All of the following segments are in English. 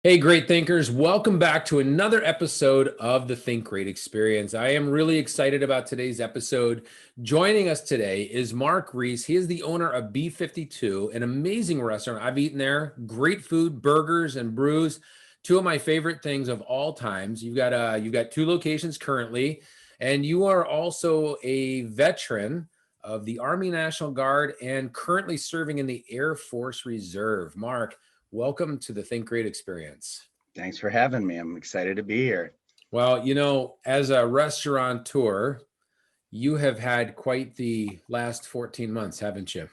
Hey, great thinkers. Welcome back to another episode of the Think Great Experience. I am really excited about today's episode. Joining us today is Mark Reese. He is the owner of B52, an amazing restaurant. I've eaten there. Great food, burgers and brews. Two of my favorite things of all times. You've got two locations currently, and you are also a veteran of the Army National Guard and currently serving in the Air Force Reserve. Mark, welcome to the Think Great Experience. Thanks for having me. I'm excited to be here. Well, as a restaurateur, you have had quite the last 14 months, haven't you?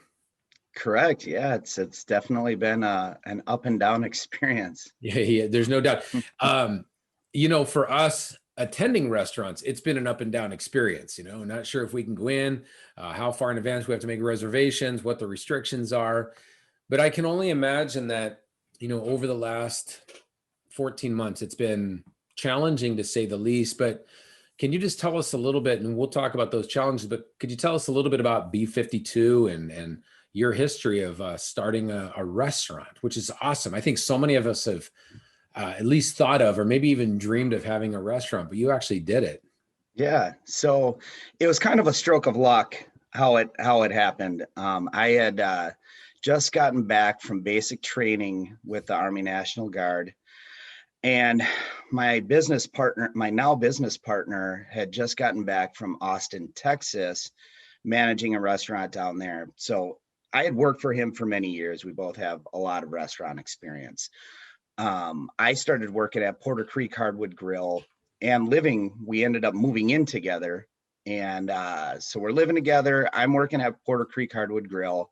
Correct. Yeah, it's definitely been an up and down experience. Yeah, there's no doubt. For us attending restaurants, it's been an up and down experience. Not sure if we can go in, how far in advance we have to make reservations, what the restrictions are. But I can only imagine that, over the last 14 months, it's been challenging to say the least. But can you just tell us a little bit, and we'll talk about those challenges, but could you tell us a little bit about B52 and your history of starting a restaurant, which is awesome. I think so many of us have at least thought of, or maybe even dreamed of having a restaurant, but you actually did it. Yeah. So it was kind of a stroke of luck how it happened. I had just gotten back from basic training with the Army National Guard. And my now business partner had just gotten back from Austin, Texas, managing a restaurant down there. So I had worked for him for many years. We both have a lot of restaurant experience. I started working at Porter Creek Hardwood Grill and we ended up moving in together. And so we're living together. I'm working at Porter Creek Hardwood Grill,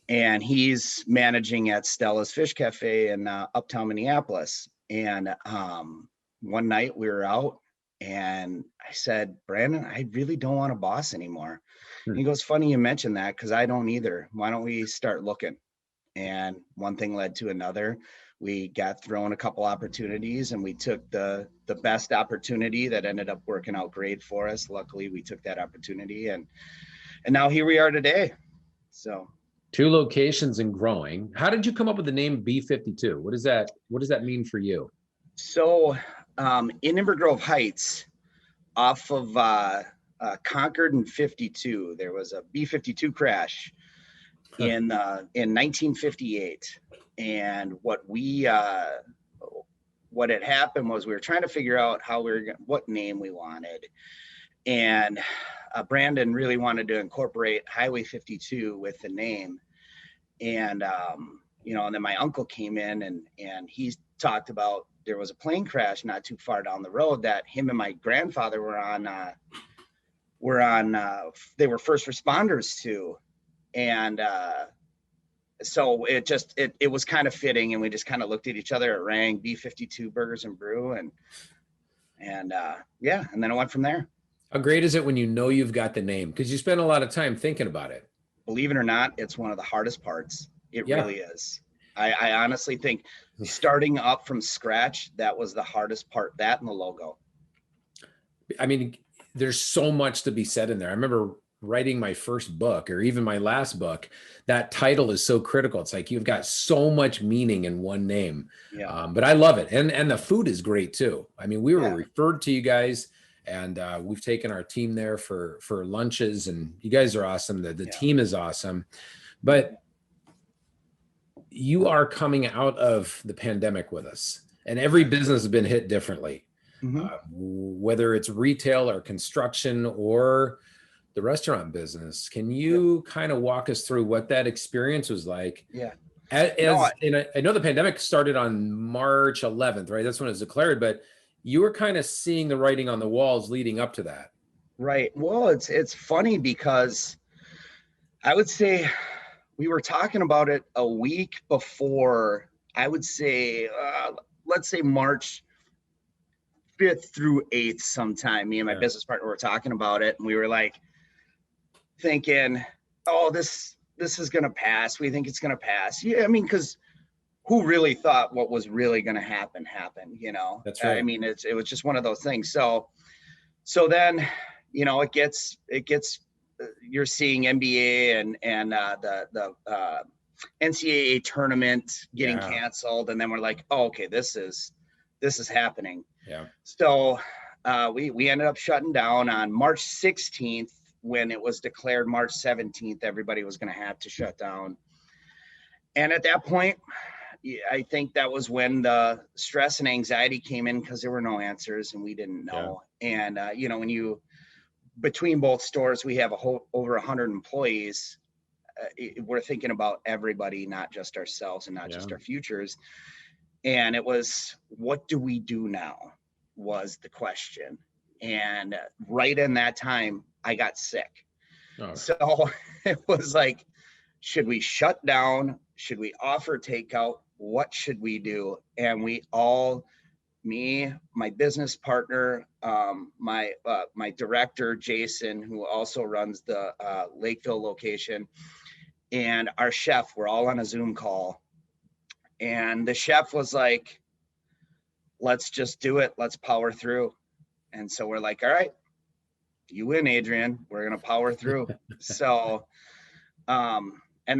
and he's managing at Stella's Fish Cafe in uptown Minneapolis. And one night we were out and I said, Brandon, I really don't want a boss anymore. And he goes, funny you mentioned that, because I don't either. Why don't we start looking? And one thing led to another. We got thrown a couple opportunities and we took the best opportunity that ended up working out great for us. Luckily, we took that opportunity and now here we are today. So two locations and growing. How did you come up with the name B52? What does that mean for you? So in Inver Grove Heights, off of Concord and 52, there was a B-52 crash in 1958. And what had happened was we were trying to figure out what name we wanted. And Brandon really wanted to incorporate Highway 52 with the name. And, and then my uncle came in and he talked about there was a plane crash not too far down the road that him and my grandfather were on, they were first responders to. And so it was kind of fitting, and we just kind of looked at each other. It rang B52 Burgers and Brew, and then it went from there. How great is it when you know you've got the name? Because you spend a lot of time thinking about it. Believe it or not, it's one of the hardest parts. It really is. I honestly think starting up from scratch, that was the hardest part, that and the logo. I mean, there's so much to be said in there. I remember writing my first book, or even my last book, that title is so critical. It's like you've got so much meaning in one name. Yeah. But I love it. And the food is great too. I mean, we were referred to you guys, and we've taken our team there for lunches, and you guys are awesome. The team is awesome. But you are coming out of the pandemic with us, and every business has been hit differently, whether it's retail or construction or the restaurant business. Can you kind of walk us through what that experience was like? Yeah. I know the pandemic started on March 11th, right? That's when it was declared, but you were kind of seeing the writing on the walls leading up to that. Right. Well, it's funny because I would say we were talking about it a week before. I would say, let's say March 5th through 8th sometime. Me and my business partner were talking about it, and we were like thinking, oh, this is going to pass. We think it's going to pass. Yeah, I mean, because who really thought what was really going to happen happened, That's right. I mean, it was just one of those things. So then, it gets, you're seeing NBA and the NCAA tournament getting Yeah. canceled, and then we're like, oh, okay, this is happening. Yeah. So we ended up shutting down on March 16th. When it was declared March 17th, everybody was going to have to shut down. And at that point, I think that was when the stress and anxiety came in, because there were no answers and we didn't know. Yeah. And when you, between both stores, we have over 100 employees. We're thinking about everybody, not just ourselves and not just our futures. And it was, what do we do now, was the question. And right in that time, I got sick. Oh. So it was like, should we shut down? Should we offer takeout? What should we do? And we all, me, my business partner, my director, Jason, who also runs the Lakeville location, and our chef, we're all on a Zoom call. And the chef was like, let's just do it. Let's power through. And so we're like, all right, you win, Adrian. We're going to power through. So, and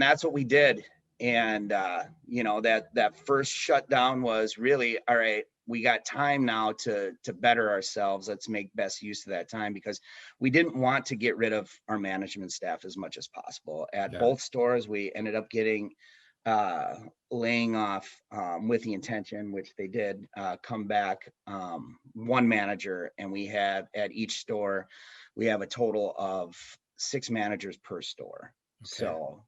that's what we did. And, that first shutdown was really, all right, we got time now to better ourselves. Let's make best use of that time, because we didn't want to get rid of our management staff as much as possible. At both stores, we ended up laying off with the intention, which they did, come back, one manager, and we have at each store, we have a total of 6 managers per store. Okay. So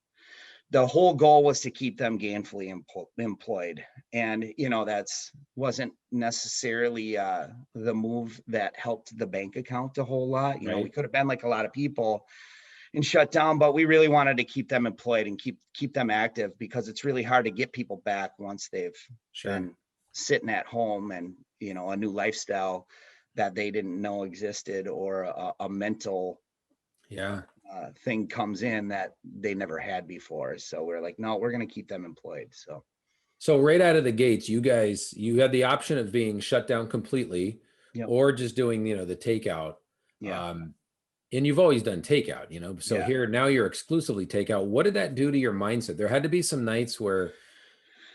the whole goal was to keep them gainfully employed. And, that's wasn't necessarily the move that helped the bank account a whole lot. We could have been like a lot of people and shut down, but we really wanted to keep them employed and keep them active, because it's really hard to get people back once they've been sitting at home and, a new lifestyle that they didn't know existed, or a mental thing comes in that they never had before. So we're like, no, we're going to keep them employed. So right out of the gates, you had the option of being shut down completely, or just doing, the takeout. Yeah. And you've always done takeout, so here now you're exclusively takeout. What did that do to your mindset? There had to be some nights where,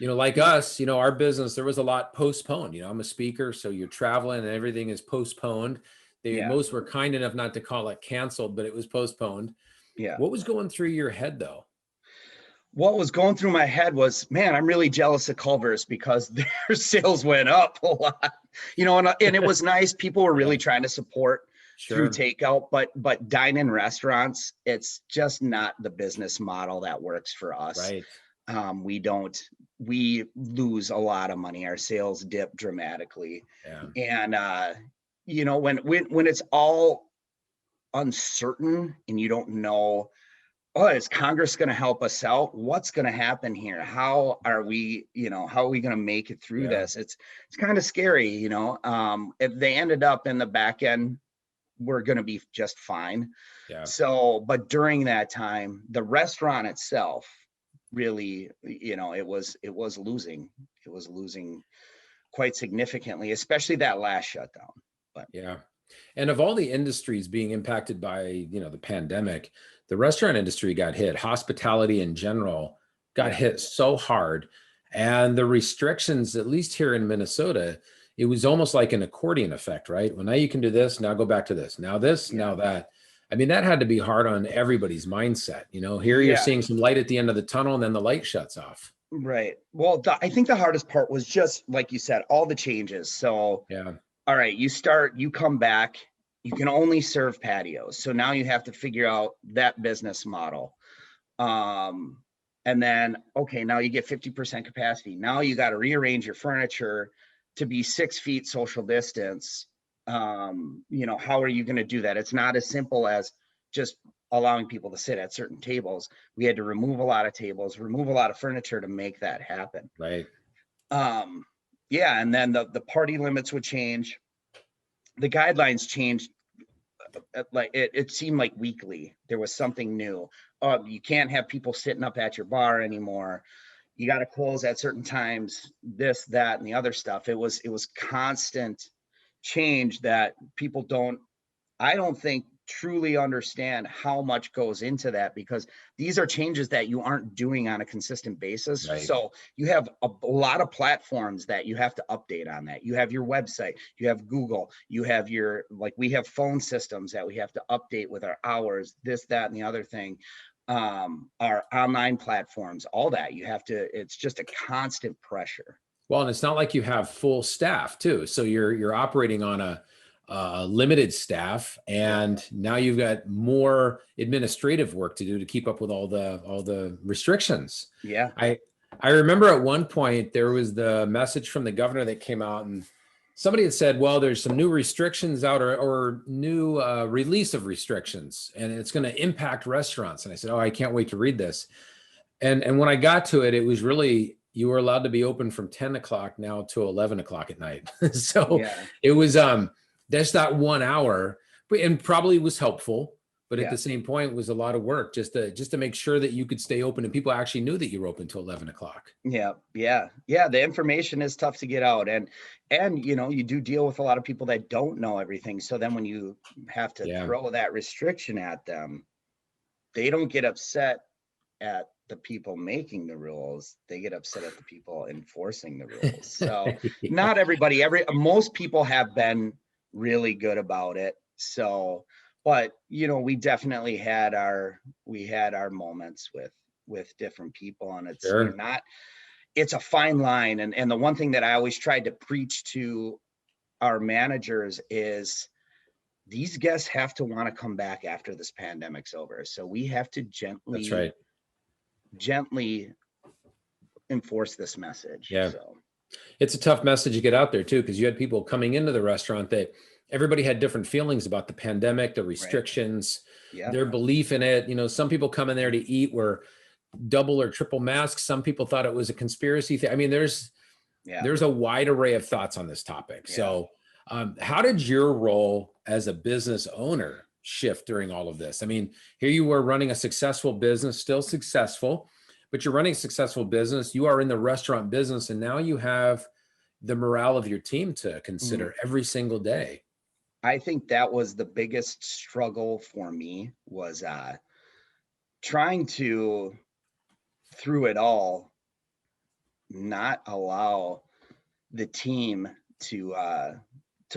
like us, our business, there was a lot postponed. I'm a speaker, so you're traveling and everything is postponed. Most were kind enough not to call it canceled, but it was postponed. Yeah. What was going through your head though? What was going through my head was, man, I'm really jealous of Culver's, because their sales went up a lot, and it was nice. People were really trying to support through takeout, but dine-in restaurants, it's just not the business model that works for us. Right. We lose a lot of money. Our sales dip dramatically. Yeah. And, when it's all uncertain and you don't know, oh, is Congress going to help us out? What's going to happen here? How are we going to make it through this? It's kind of scary, if they ended up in the back end, we're going to be just fine. Yeah. So, but during that time, the restaurant itself really, it was losing quite significantly, especially that last shutdown. But yeah. And of all the industries being impacted by, the pandemic, the restaurant industry got hit. Hospitality in general got hit so hard. And the restrictions, at least here in Minnesota, it was almost like an accordion effect, right? Well, now you can do this, now go back to this, now this, now that. I mean, that had to be hard on everybody's mindset. Here you're seeing some light at the end of the tunnel, and then the light shuts off. Right. Well, I think the hardest part was just, like you said, all the changes. So, all right, you come back, you can only serve patios. So now you have to figure out that business model. And then, okay, now you get 50% capacity. Now you got to rearrange your furniture to be 6 feet social distance. How are you going to do that? It's not as simple as just allowing people to sit at certain tables. We had to remove a lot of tables, remove a lot of furniture to make that happen. Right. And then the party limits would change. The guidelines changed. Like it seemed like weekly there was something new. You can't have people sitting up at your bar anymore. You got to close at certain times, this, that, and the other stuff. It was constant change that I don't think truly understand how much goes into that, because these are changes that you aren't doing on a consistent basis. Right. So you have a lot of platforms that you have to update on that. You have your website, you have Google, you have your, like, we have phone systems that we have to update with our hours, this, that, and the other thing. Our online platforms, all that you have to, it's just a constant pressure. Well, and it's not like you have full staff too. So you're operating on a limited staff, and now you've got more administrative work to do to keep up with all the restrictions. Yeah. I remember at one point there was the message from the governor that came out, and somebody had said, well, there's some new restrictions out, or new release of restrictions, and it's going to impact restaurants. And I said, oh, I can't wait to read this. And when I got to it, it was really, you were allowed to be open from 10 o'clock now to 11 o'clock at night. So Yeah. it was, that's that 1 hour, and probably was helpful, but at the same point, it was a lot of work just to make sure that you could stay open and people actually knew that you were open till 11 o'clock. Yeah. The information is tough to get out, and you know, you do deal with a lot of people that don't know everything. So then when you have to throw that restriction at them, they don't get upset at the people making the rules. They get upset at the people enforcing the rules. So not everybody, most people have been really good about it. So, but you know, we definitely had our moments with different people, and it's Sure. it's a fine line. And the one thing that I always tried to preach to our managers is, these guests have to want to come back after this pandemic's over. So we have to That's right. gently enforce this message. Yeah. So It's a tough message to get out there too, because you had people coming into the restaurant that everybody had different feelings about the pandemic, the restrictions, their belief in it. You know, some people come in there to eat were double or triple masks. Some people thought it was a conspiracy thing. I mean, there's a wide array of thoughts on this topic. So how did your role as a business owner shift during all of this? I mean, here you were running a successful business, still successful, but you're running a successful business. You are in the restaurant business, and now you have the morale of your team to consider every single day. I think that was the biggest struggle for me, was trying to, through it all, not allow the team to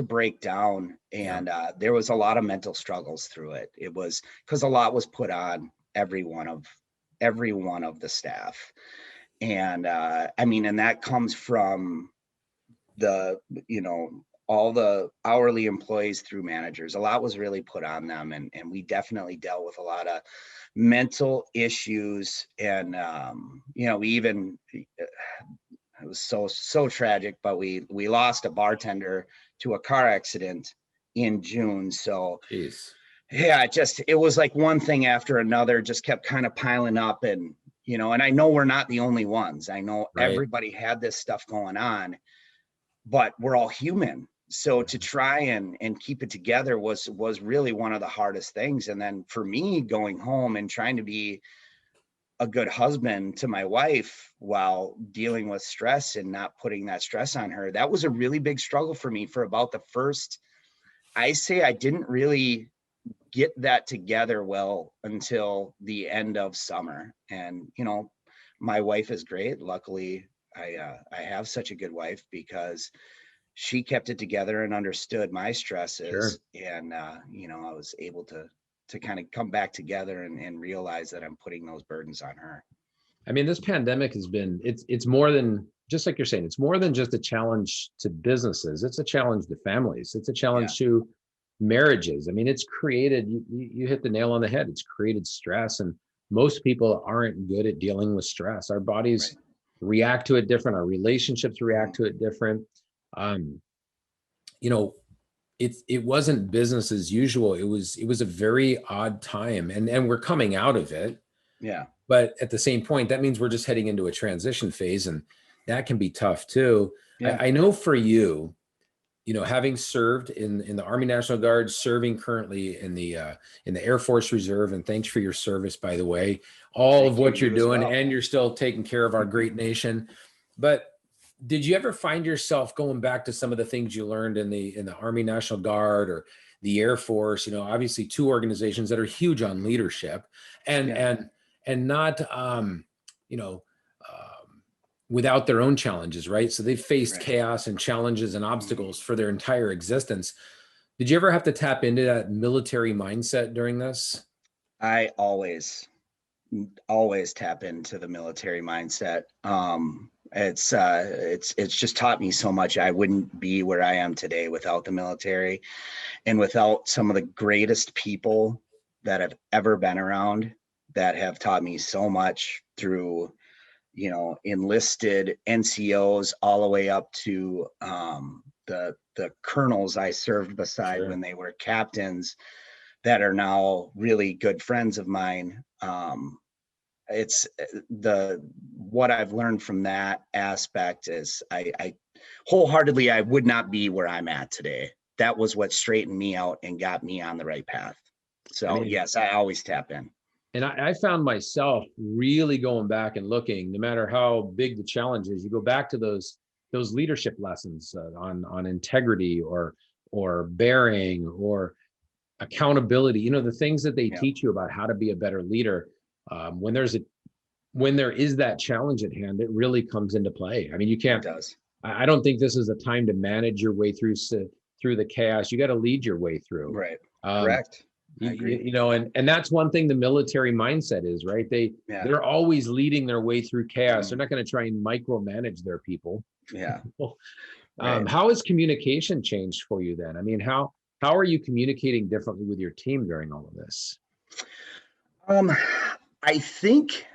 break down. And there was a lot of mental struggles through it. It was because a lot was put on every one of the staff. And I mean, and that comes from the, you know, all the hourly employees through managers. A lot was really put on them, and we definitely dealt with a lot of mental issues. And you know, we even, it was so tragic, but we lost a bartender to a car accident in June. So yeah, it was like one thing after another just kept kind of piling up. And you know, and I know we're not the only ones. I know everybody had this stuff going on, but we're all human. So to try and keep it together was really one of the hardest things. And then for me, going home and trying to be a good husband to my wife while dealing with stress and not putting that stress on her, that was a really big struggle for me for about the first, I didn't really get that together well until the end of summer. And, you know, my wife is great. Luckily, I have such a good wife, because she kept it together and understood my stresses. And, you know, I was able to kind of come back together and realize that I'm putting those burdens on her. I mean, this pandemic has been, it's more than, just like you're saying, it's more than just a challenge to businesses. It's a challenge to families. It's a challenge to marriages. I mean, it's created, you hit the nail on the head. It's created stress, and most people aren't good at dealing with stress. Our bodies react to it different. Our relationships react to it different. You know, it wasn't business as usual. It was a very odd time, and we're coming out of it. Yeah. But at the same point, that means we're just heading into a transition phase, and that can be tough too. I know for you, you know, having served in the Army National Guard, serving currently in the Air Force Reserve, and thanks for your service, by the way, all of what you're doing, and you're still taking care of our great nation. But did you ever find yourself going back to some of the things you learned in the Army National Guard, or the Air Force, obviously two organizations that are huge on leadership and, Yeah. and not, you know, without their own challenges, right? So they've faced Right. chaos and challenges and Mhm. obstacles for their entire existence. Did you ever have to tap into that military mindset during this? I always tap into the military mindset. It's just taught me so much. I wouldn't be where I am today without the military and without some of the greatest people that have ever been around that have taught me so much through, enlisted NCOs all the way up to the colonels I served beside Sure. when they were captains that are now really good friends of mine. It's the what I've learned from that aspect is I wholeheartedly I would not be where I'm at today. That was what straightened me out and got me on the right path. I So mean, yes, I always tap in. and I found myself really going back and looking, no matter how big the challenge is, you go back to those leadership lessons on integrity or bearing or accountability. The things that they Yeah, teach you about how to be a better leader. When there is that challenge at hand, it really comes into play. I mean, you it can't. does. I don't think this is a time to manage your way through the chaos. You got to lead your way through. Right. Um, Correct. I agree. and that's one thing the military mindset is, right? Yeah. They're always leading their way through chaos. They're Mhm. not going to try and micromanage their people. Yeah. Right. How has communication changed for you then? I mean, how are you communicating differently with your team during all of this? Um, I think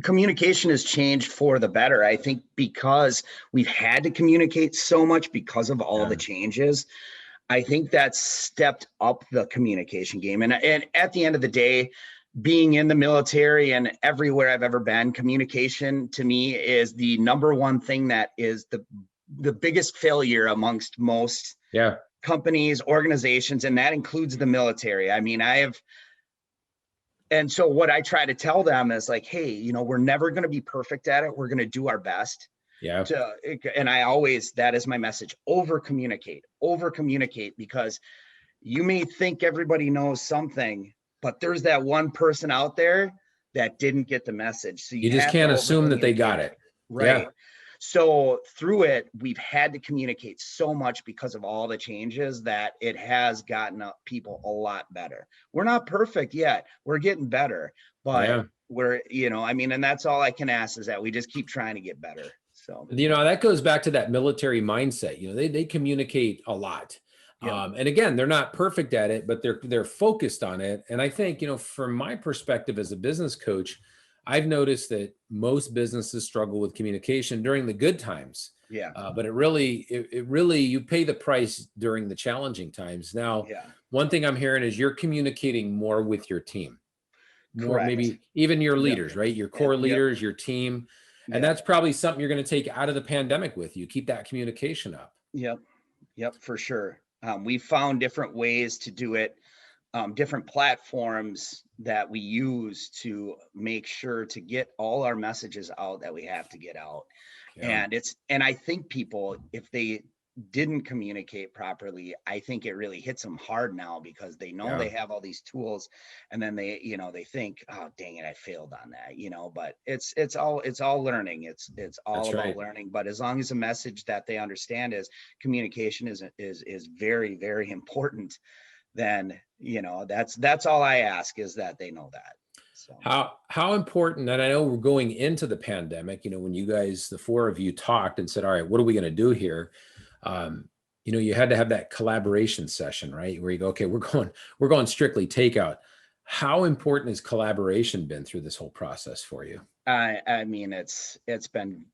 communication has changed for the better. I think because we've had to communicate so much because of all the Yeah, changes, I think that's stepped up the communication game. And at the end of the day, being in the military and everywhere I've ever been, communication to me is the number one thing that is the biggest failure amongst most yeah, companies, organizations, and that includes the military. I mean, and so what I try to tell them is like, hey, we're never going to be perfect at it. We're going to do our best yeah. to, and that is my message, over communicate, because you may think everybody knows something, but there's that one person out there that didn't get the message. So you You just have to can't over assume that they communicate got it. it. Yeah, Right. So through it, we've had to communicate so much because of all the changes that it has gotten people a lot better. We're not perfect yet. We're getting better, but yeah. and that's all I can ask is that we just keep trying to get better. So, That goes back to that military mindset. They communicate a lot. yeah, And again, they're not perfect at it, but they're focused on it. And I think, from my perspective as a business coach, I've noticed that most businesses struggle with communication during the good times. yeah, But it really, you pay the price during the challenging times. Now, yeah, one thing I'm hearing is you're communicating more with your team, more correct. maybe even your Yep, leaders, right? Your yep, core yep, leaders, your team. And yep, that's probably something you're going to take out of the pandemic with you. Keep that communication up. yep, yep, for sure. We found different ways to do it, different platforms that we use to make sure to get all our messages out that we have to get out. Yeah. And I think people, if they didn't communicate properly, I think it really hits them hard now because they know Yeah. they have all these tools, and then they think, oh dang it, I failed on that. But it's all learning. It's all That's about right. learning. But as long as the message that they understand is communication is very, very important, then that's all I ask, is that they know that. So How important, and I know we're going into the pandemic, when you guys, the four of you talked and said, all right, what are we going to do here? Um, you had to have that collaboration session, right? Where you go, okay, we're going strictly takeout. How important has collaboration been through this whole process for you? I mean, it's been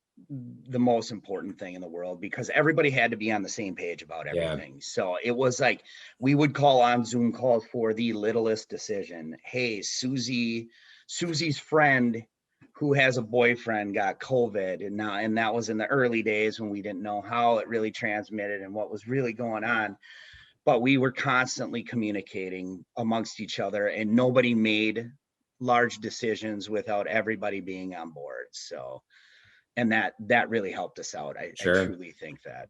the most important thing in the world because everybody had to be on the same page about Yeah. everything. So it was like we would call on Zoom calls for the littlest decision. Hey, Susie's friend who has a boyfriend got COVID, and that was in the early days when we didn't know how it really transmitted and what was really going on. But we were constantly communicating amongst each other, and nobody made large decisions without everybody being on board. So, and that really helped us out. I Sure. truly think that.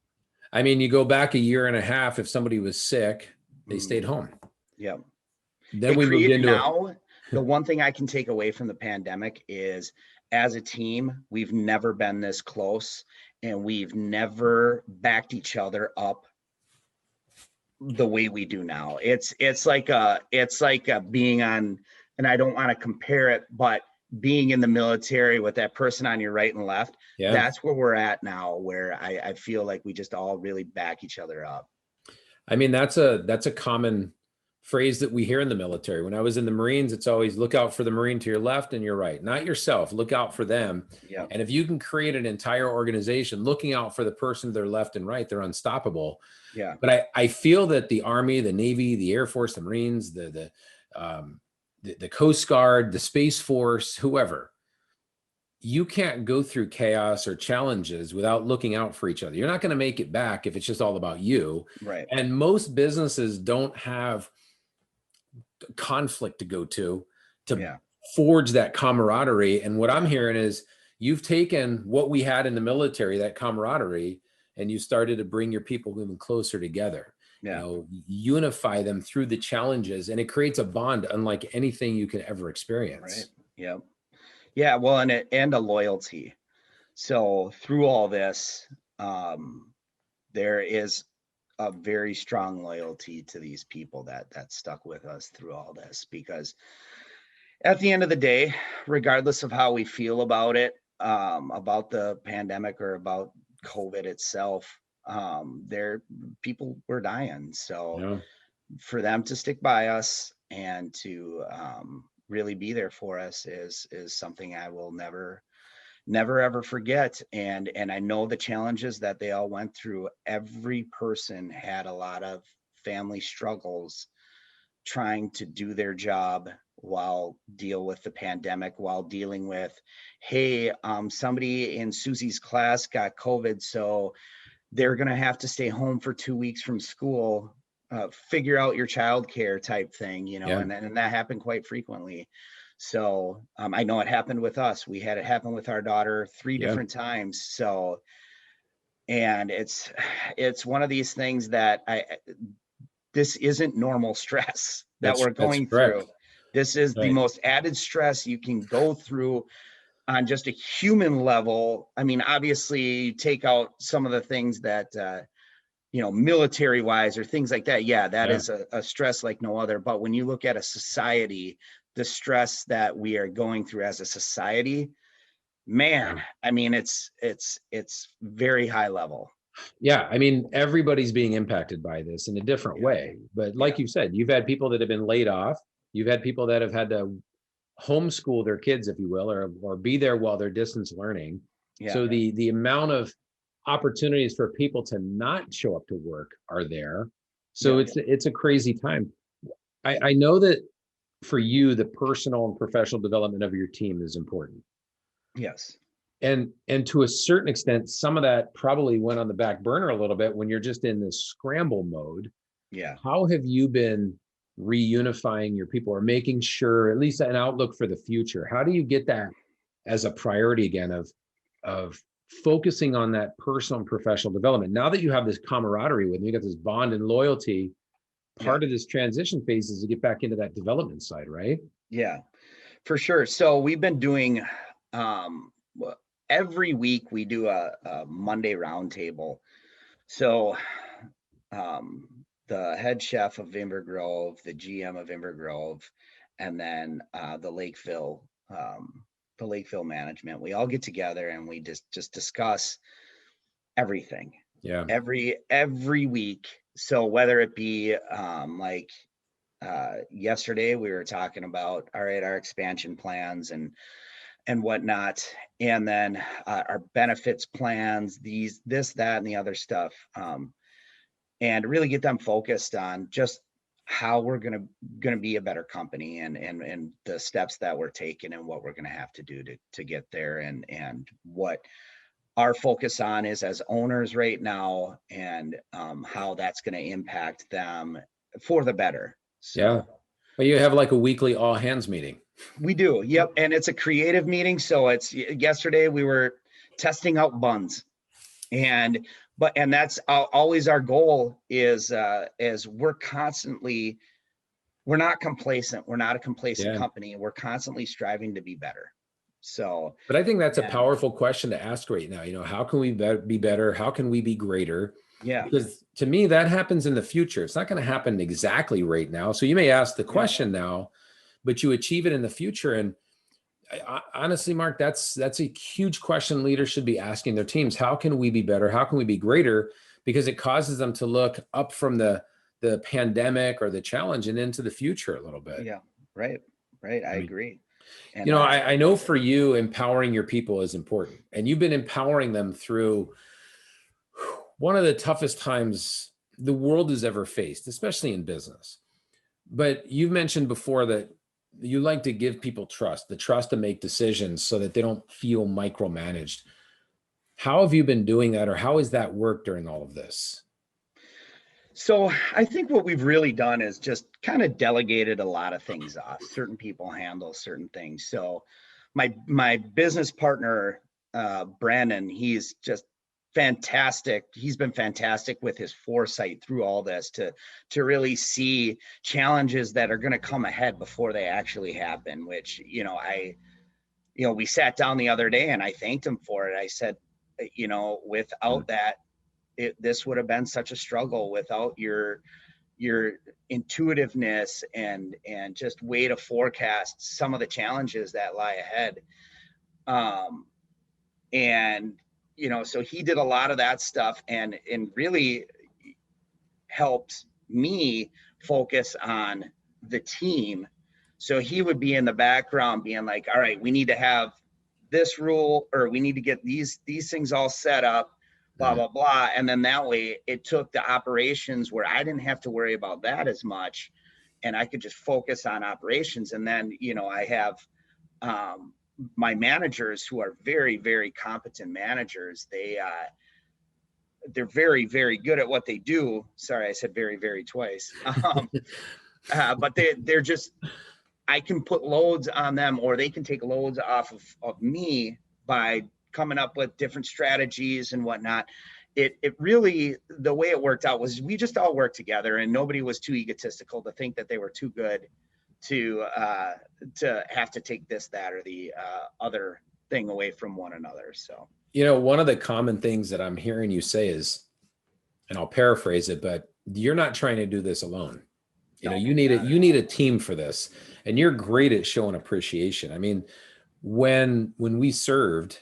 I mean, you go back a year and a half, if somebody was sick, They stayed home. Yep. Then we moved into now, the one thing I can take away from the pandemic is, as a team, we've never been this close, and we've never backed each other up the way we do now. It's like a being on, and I don't want to compare it, but being in the military with that person on your right and left, Yeah. that's where we're at now, where I feel like we just all really back each other up. I mean, that's a common phrase that we hear in the military. When I was in the Marines, it's always look out for the Marine to your left and your right, not yourself. Look out for them. Yeah. And if you can create an entire organization looking out for the person to their left and right, they're unstoppable. Yeah. But I feel that the Army, the Navy, the Air Force, the Marines, the Coast Guard, the Space Force, whoever, you can't go through chaos or challenges without looking out for each other. You're not going to make it back if it's just all about you. Right. And most businesses don't have conflict to go to forge that camaraderie. And what I'm hearing is you've taken what we had in the military, that camaraderie, and you started to bring your people even closer together. Yeah. You know, unify them through the challenges, and it creates a bond unlike anything you can ever experience. Right. Yep. Yeah. Well, and a loyalty. So through all this, there is a very strong loyalty to these people that stuck with us through all this, because at the end of the day, regardless of how we feel about it, about the pandemic or about COVID itself, people were dying. So for them to stick by us and to really be there for us is something I will never ever forget. And I know the challenges that they all went through. Every person had a lot of family struggles trying to do their job while deal with the pandemic, while dealing with, hey, somebody in Susie's class got COVID, so they're going to have to stay home for 2 weeks from school. Figure out your childcare type thing, and that happened quite frequently. So I know it happened with us. We had it happen with our daughter 3 different times. So, and it's one of these things that this isn't normal stress that we're going through. This is the most added stress you can go through on just a human level. I mean, obviously you take out some of the things that, military wise or things like that. Yeah, that is a stress like no other. But when you look at a society, the stress that we are going through as a society, man, I mean, it's very high level. Yeah. I mean, everybody's being impacted by this in a different way. But like you said, you've had people that have been laid off. You've had people that have had to homeschool their kids, if you will, or be there while they're distance learning. Yeah. So the amount of opportunities for people to not show up to work are there. So it's a crazy time. I know that for you, the personal and professional development of your team is important. Yes. And to a certain extent, some of that probably went on the back burner a little bit when you're just in this scramble mode. Yeah. How have you been reunifying your people, or making sure at least an outlook for the future? How do you get that as a priority again of focusing on that personal and professional development? Now that you have this camaraderie with them, you got this bond and loyalty, part of this transition phase is to get back into that development side, right? Yeah, for sure. So we've been doing, every week we do a Monday roundtable. So the head chef of Inver Grove, the GM of Inver Grove, and then the Lakeville management, we all get together and we just discuss everything. Yeah. Every week. So whether it be yesterday we were talking about, all right, our expansion plans and whatnot, and then our benefits plans, this, that, and the other stuff, and really get them focused on just how we're gonna be a better company, and the steps that we're taking and what we're gonna have to do to get there, and what our focus on is as owners right now, and how that's going to impact them for the better. So, but you have like a weekly all hands meeting. We do. Yep. And it's a creative meeting. So yesterday we were testing out buns, and and that's always our goal is we're not complacent. We're not a complacent Yeah. company. We're constantly striving to be better. So, But I think that's a and powerful question to ask right now. How can we be better? How can we be greater? yeah, Because to me, that happens in the future. It's not going to happen exactly right now. So you may ask the yeah, question now, but you achieve it in the future. And honestly, Mark, that's a huge question leaders should be asking their teams. How can we be better? How can we be greater? Because it causes them to look up from the pandemic or the challenge and into the future a little bit. yeah, right, right. I I mean, agree. And I know for you, empowering your people is important, and you've been empowering them through one of the toughest times the world has ever faced, especially in business. But you've mentioned before that you like to give people trust, the trust to make decisions so that they don't feel micromanaged. How have you been doing that, or how has that worked during all of this? so I think what we've really done is just kind of delegated a lot of things off. Certain people handle certain things. So my business partner, Brandon, he's just fantastic. He's been fantastic with his foresight through all this to really see challenges that are going to come ahead before they actually happen, which, we sat down the other day and I thanked him for it. I said, without that, this would have been such a struggle without your intuitiveness and just way to forecast some of the challenges that lie ahead. Um, and so he did a lot of that stuff and really helped me focus on the team. So he would be in the background being like, all right, we need to have this rule, or we need to get these things all set up, blah, Mm. blah, blah. And then that way it took the operations where I didn't have to worry about that as much. And I could just focus on operations. And then, I have my managers who are very, very competent managers. They're very, very good at what they do. Sorry, I said very, very twice. But they're just, I can put loads on them, or they can take loads off of me by coming up with different strategies and whatnot. It really, the way it worked out was we just all worked together, and nobody was too egotistical to think that they were too good to have to take this, that, or the other thing away from one another. So, One of the common things that I'm hearing you say is, and I'll paraphrase it, but you're not trying to do this alone. no, You need a team for this, and you're great at showing appreciation. I mean, when we served,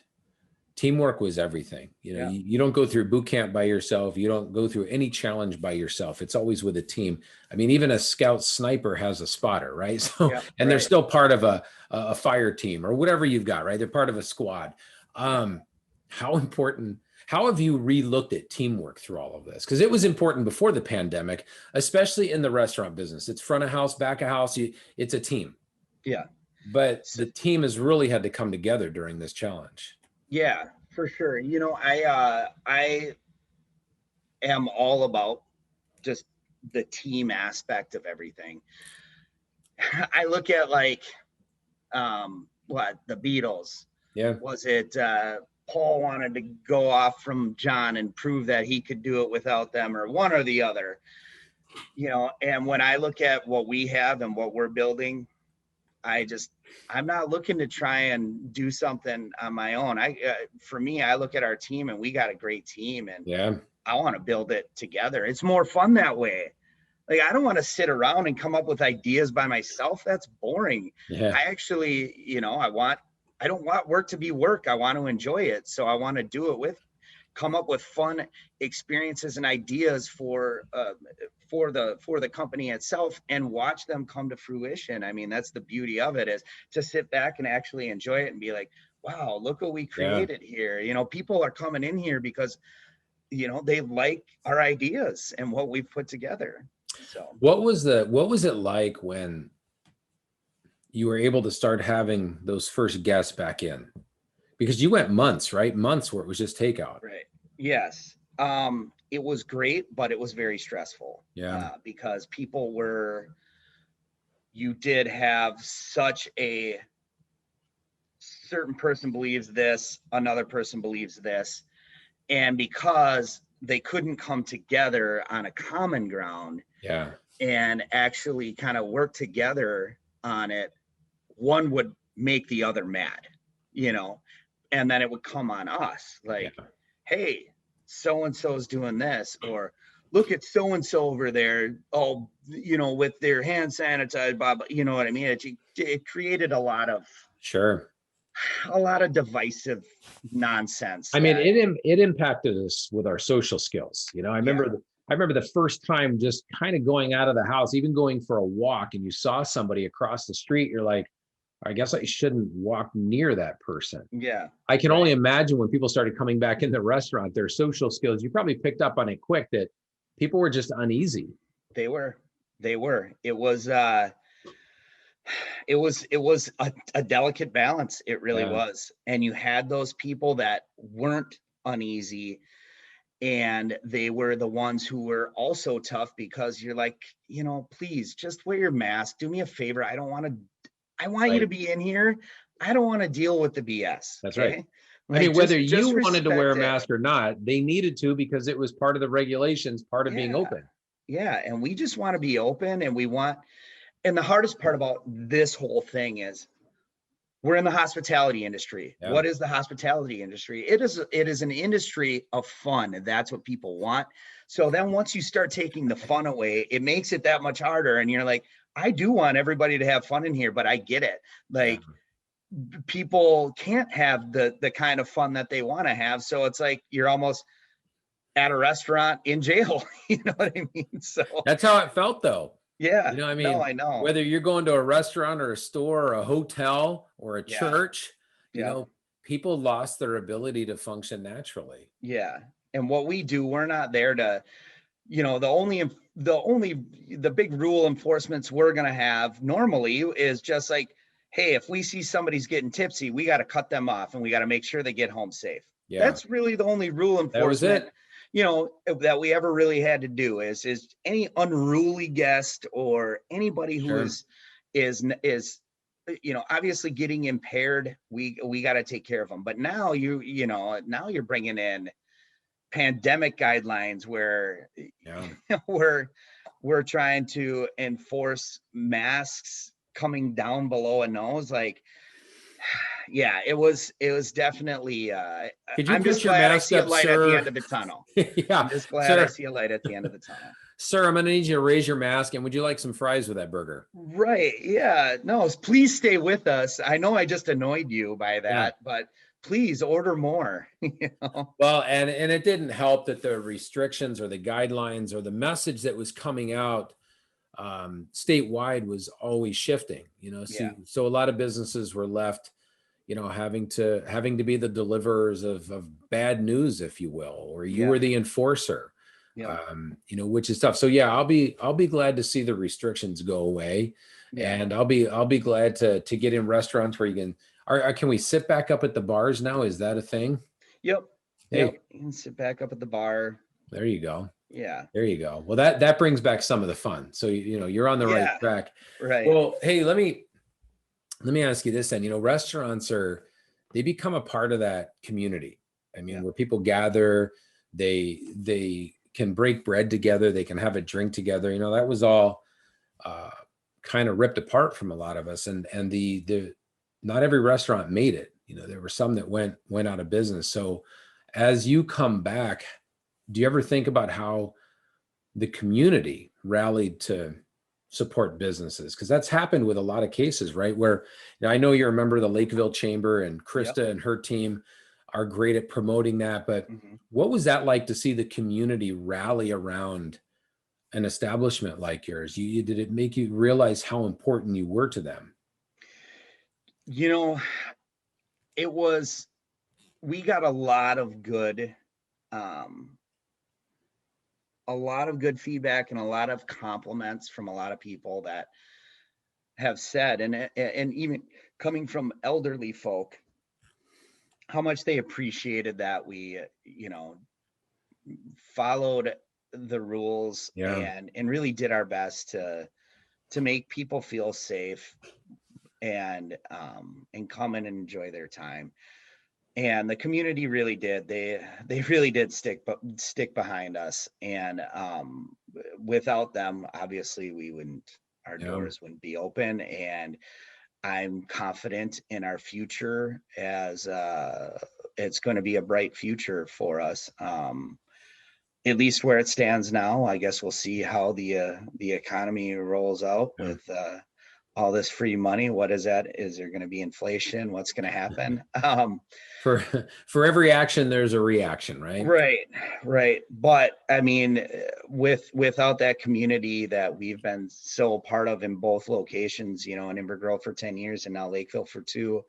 teamwork was everything. yeah, You don't go through boot camp by yourself. You don't go through any challenge by yourself. It's always with a team. I mean, even a scout sniper has a spotter, right? So, yeah, and they're right. still part of a fire team or whatever you've got, right? They're part of a squad. How important, how have you re-looked at teamwork through all of this? Because it was important before the pandemic, especially in the restaurant business. It's front of house, back of house. It's a team, Yeah. but So, the team has really had to come together during this challenge. yeah, for sure. I am all about just the team aspect of everything. I look at like what the Beatles. Yeah. Was it Paul wanted to go off from John and prove that he could do it without them, or one or the other? And when I look at what we have and what we're building, I'm not looking to try and do something on my own. For me, I look at our team and we got a great team, and Yeah. I want to build it together. It's more fun that way. Like, I don't want to sit around and come up with ideas by myself. That's boring. Yeah. I actually, I don't want work to be work. I want to enjoy it. So I want to do it come up with fun experiences and ideas for the company itself, and watch them come to fruition. I mean, that's the beauty of it, is to sit back and actually enjoy it and be like, wow, look what we Yeah. created here. People are coming in here because they like our ideas and what we've put together. So, What was it like when you were able to start having those first guests back in? Because you went months, right? Months where it was just takeout. right. Yes. It was great, but it was very stressful, Yeah. because you did have such a certain person believes this, another person believes this. And because they couldn't come together on a common ground Yeah. and actually kind of work together on it, one would make the other mad, you know, and then it would come on us Yeah. like, hey, so and so's doing this, or look at so and so over there, oh, you know, with their hand sanitizer, blah, blah, you know what I mean? It created Sure. a lot of divisive nonsense I mean, that, it impacted us with our social skills. yeah, I remember the first time just kind of going out of the house, even going for a walk, and you saw somebody across the street. You're like, I guess I shouldn't walk near that person. yeah, I can only right. imagine when people started coming back in the restaurant, their social skills. You probably picked up on it quick that people were just uneasy. They were, they were. It was a delicate balance. It really Yeah. was. And you had those people that weren't uneasy, and they were the ones who were also tough, because you're like, you know, please just wear your mask. Do me a favor. I want you to Right. be in here. I don't want to deal with the BS. That's right. Okay. I mean, Like whether just you wanted to wear a respect it. mask or not, they needed to because it was part of the regulations, part of being Yeah. open. Yeah. And we just want to be open, and and the hardest part about this whole thing is, we're in the hospitality industry. Yeah. What is the hospitality industry? It is an industry of fun, and that's what people want. So then once you start taking the fun away, it makes it that much harder. And you're like, I do want everybody to have fun in here, but I get it. Yeah. Like, people can't have the kind of fun that they want to have. So it's like you're almost at a restaurant in jail. You know what I mean? So That's how it felt though. yeah, I no, mean, I know. whether you're going to a restaurant or a store or a hotel or a Yeah, church, yeah. people lost their ability to function naturally. Yeah. And what we do, we're not there to, the big rule enforcements we're going to have normally is just like, hey, if we see somebody's getting tipsy, we got to cut them off, and we got to make sure they get home safe. Yeah, That's really the only rule that was enforcement, it. that we ever really had to do, is any unruly guest or anybody who Sure. is obviously getting impaired, we got to take care of them. But now now you're bringing in pandemic guidelines where Yeah. we're trying to enforce masks coming down below a nose. Like, yeah, it was definitely Could you I'm just put your glad I mask see a up, light at the sir? end of the tunnel. Yeah, I'm just glad I sir. see a light at the end of the tunnel. Sir, I'm gonna need you to raise your mask. And would you like some fries with that burger? Right. Yeah. No, please stay with us. I know I just annoyed you by Yeah. that, but please order more. Well, and it didn't help that the restrictions or the guidelines or the message that was coming out statewide was always shifting. Yeah. So a lot of businesses were left, having to be the deliverers of bad news, if you will, or you Yeah. were the enforcer. Yeah. Which is tough. So yeah, I'll be glad to see the restrictions go away, Yeah. and I'll be glad to get in restaurants where you can we sit back up at the bars now? Is that a thing? Yep. Hey, Yep. You can sit back up at the bar. there you go. Yeah. There you go. Well, that brings back some of the fun. So you're on the right Yeah. track. Right. Well, hey, let me ask you this then. Restaurants they become a part of that community. I mean, Yeah. where people gather, they can break bread together, they can have a drink together. That was all kind of ripped apart from a lot of us, and the not every restaurant made it. There were some that went out of business. So as you come back, do you ever think about how the community rallied to support businesses? Because that's happened with a lot of cases, right? Where I know you remember the Lakeville Chamber, and Yep. Krista and her team are great at promoting that. But Hmm. what was that like to see the community rally around an establishment like yours? Did it make you realize how important you were to them? You know, it was, we got um, a lot of good feedback and a lot of compliments from a lot of people that have said, and even coming from elderly folk, how much they appreciated that we, followed the rules, Yeah. and really did our best to make people feel safe, and come in and enjoy their time. and the community really did. They really did stick behind us. And without them, obviously our Yeah. doors wouldn't be open. And I'm confident in our future, as it's going to be a bright future for us. At least where it stands now. I guess we'll see how the economy rolls out Yeah. with all this free money. What is that? Is there going to be inflation? What's going to happen? For for every action, there's a reaction, right? Right, right. But I mean, without that community that we've been so a part of in both locations, in Inver Grove for 10 years and now Lakeville for 2,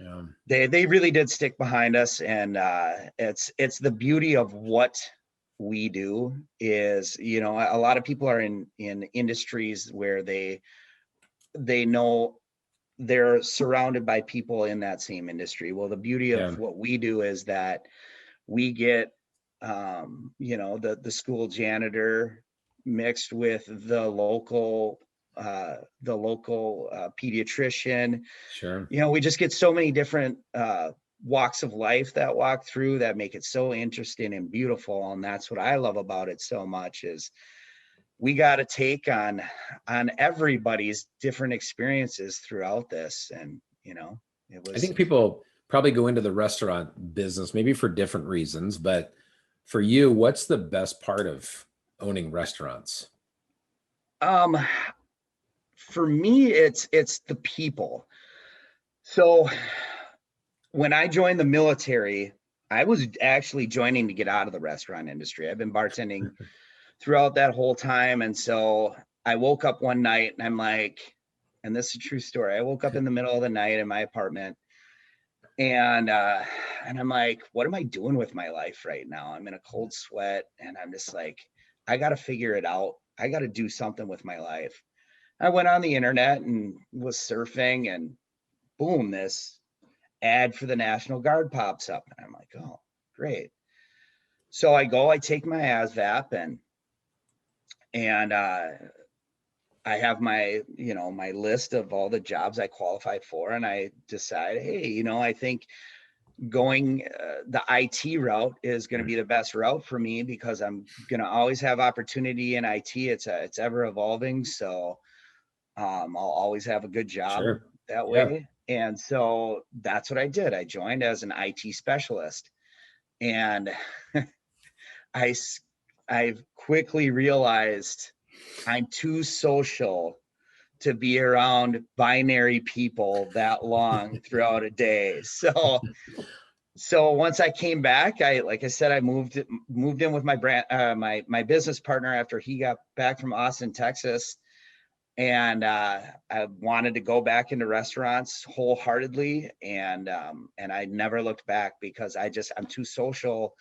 Yeah. they really did stick behind us. And it's the beauty of what we do is, a lot of people are in industries where they know they're surrounded by people in that same industry. Well, the beauty Yeah. of what we do is that we get the school janitor mixed with the local pediatrician. Sure. We just get so many different walks of life that walk through that make it so interesting and beautiful. And that's what I love about it so much, is we got to take on everybody's different experiences throughout this. And it I was think people probably go into the restaurant business maybe for different reasons, but for you, what's the best part of owning restaurants? um for me, it's the people. So when I joined the military, I was actually joining to get out of the restaurant industry. I've been bartending throughout that whole time. And so I woke up one night and I'm like, and this is a true story. I woke up in the middle of the night in my apartment, and I'm like, what am I doing with my life right now? I'm in a cold sweat, and I'm just like, I got to figure it out. I got to do something with my life. I went on the internet and was surfing, and boom, this ad for the National Guard pops up. And I'm like, oh, great. So I take my ASVAB, and I have my list of all the jobs I qualify for, and I decide, hey, I think going the IT route is going to be the best route for me, because I'm going to always have opportunity in IT. It's ever evolving. So I'll always have a good job Sure. that Yeah. way. And so that's what I did. I joined as an IT specialist, and I I've quickly realized I'm too social to be around binary people that long throughout a day. So once I came back, like I said, I moved in with my my business partner after he got back from Austin, Texas. And I wanted to go back into restaurants wholeheartedly, and I never looked back, because I'm too social,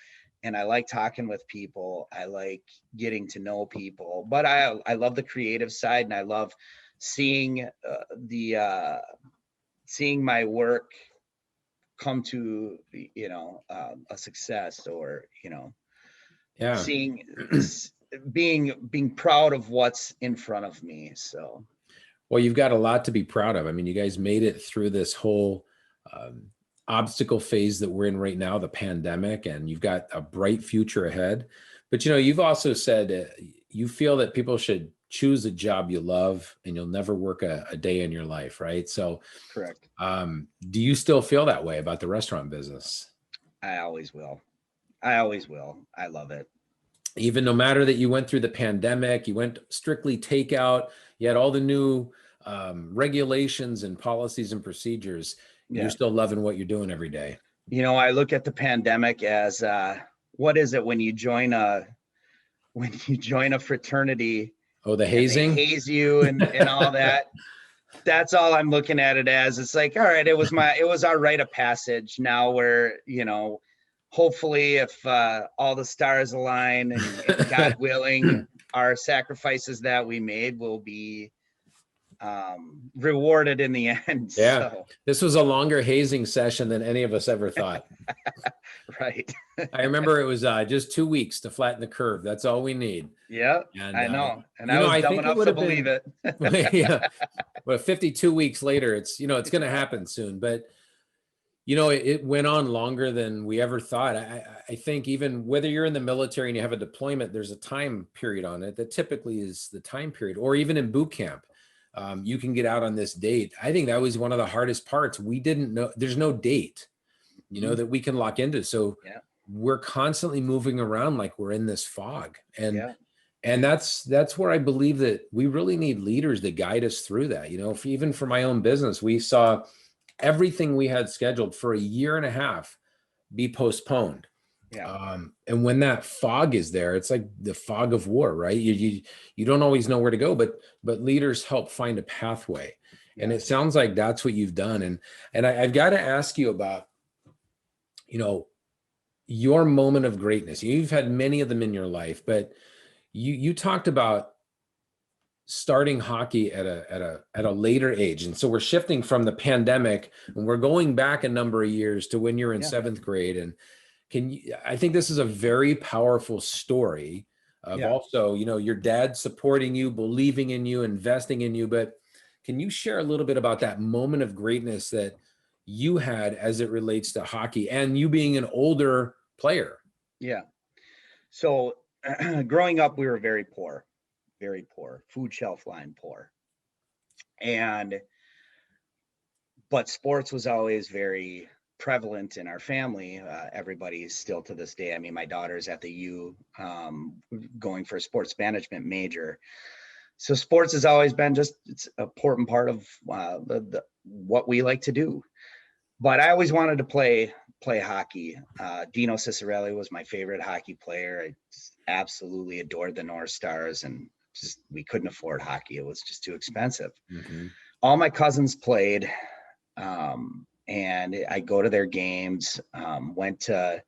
and I like talking with people. I like getting to know people, but I love the creative side, and I love seeing seeing my work come to a success, or Yeah. seeing being proud of what's in front of me. So Well, you've got a lot to be proud of. I mean, you guys made it through this whole um, obstacle phase that we're in right now, the pandemic, and you've got a bright future ahead. But you've also said you feel that people should choose a job you love, and you'll never work a day in your life, right? So, correct. do you still feel that way about the restaurant business? I always will. I always will. I love it. Even no matter that you went through the pandemic, you went strictly takeout, you had all the new regulations and policies and procedures, you're Yeah. still loving what you're doing every day. I look at the pandemic as what is it when you join a fraternity Oh, the and they hazing? haze you and all that. That's all I'm looking at it as. It's like, all right, it was our rite of passage. Now we're, hopefully, if all the stars align, and God willing, our sacrifices that we made will be rewarded in the end. Yeah, So this was a longer hazing session than any of us ever thought. right. I remember it was just 2 weeks to flatten the curve. That's all we need. Yeah, And I know. And I was I dumb think it enough would to have believe been, it. yeah, but 52 weeks later, it's going to happen soon. But It went on longer than we ever thought. I think even whether you're in the military and you have a deployment, there's a time period on it that typically is the time period, or even in boot camp, you can get out on this date. I think that was one of the hardest parts. We didn't know, there's no date, that we can lock into. So Yeah. we're constantly moving around like we're in this fog. Yeah. And that's where I believe that we really need leaders that guide us through that. Even for my own business, we saw everything we had scheduled for a year and a half be postponed. Yeah. And when that fog is there, it's like the fog of war, right? You don't always know where to go, but leaders help find a pathway. And it Yes. sounds like that's what you've done. And I've got to ask you about, your moment of greatness. You've had many of them in your life, but you talked about starting hockey at a later age. And so we're shifting from the pandemic and we're going back a number of years to when you're in Yeah. seventh grade. And I think this is a very powerful story of Yeah. also, your dad supporting you, believing in you, investing in you. But can you share a little bit about that moment of greatness that you had as it relates to hockey and you being an older player? Yeah. So growing up, we were very poor, food shelf line poor. But sports was always very prevalent in our family. Everybody's still to this day. I mean, my daughter's at the U, going for a sports management major. So sports has always been it's an important part of what we like to do. But I always wanted to play hockey. Dino Cicerelli was my favorite hockey player. I just absolutely adored the North Stars, and we couldn't afford hockey. It was just too expensive. Mm-hmm. All my cousins played, and I go to their games. Went to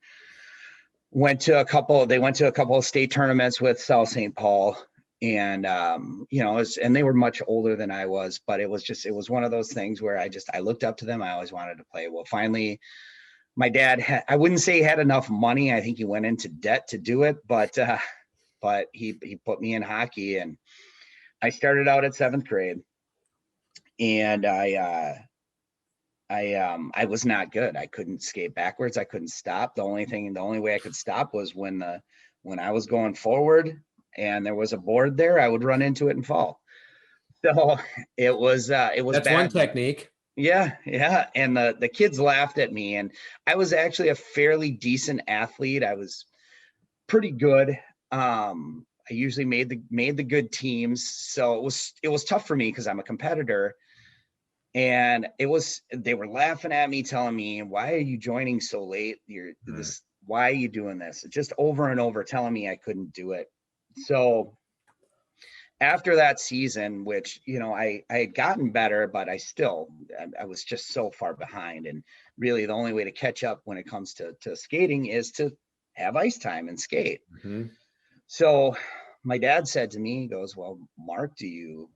a couple. They went to a couple of state tournaments with South St. Paul, and and they were much older than I was, but it was one of those things where I looked up to them. I always wanted to play. Well, finally, my dad I wouldn't say he had enough money. I think he went into debt to do it, but he put me in hockey, and I started out at seventh grade, and I was not good. I couldn't skate backwards. I couldn't stop. The only way I could stop was when I was going forward and there was a board there, I would run into it and fall. So it was That's bad. one technique. Yeah, yeah. And the kids laughed at me, and I was actually a fairly decent athlete. I was pretty good. I usually made the good teams. So it was tough for me because I'm a competitor. And they were laughing at me, telling me, "Why are you joining so late? Why are you doing this?" Just over and over telling me I couldn't do it. So after that season, which, I had gotten better, but I was just so far behind. And really the only way to catch up when it comes to skating is to have ice time and skate. Mm-hmm. So my dad said to me, he goes, "Well, Mark, do you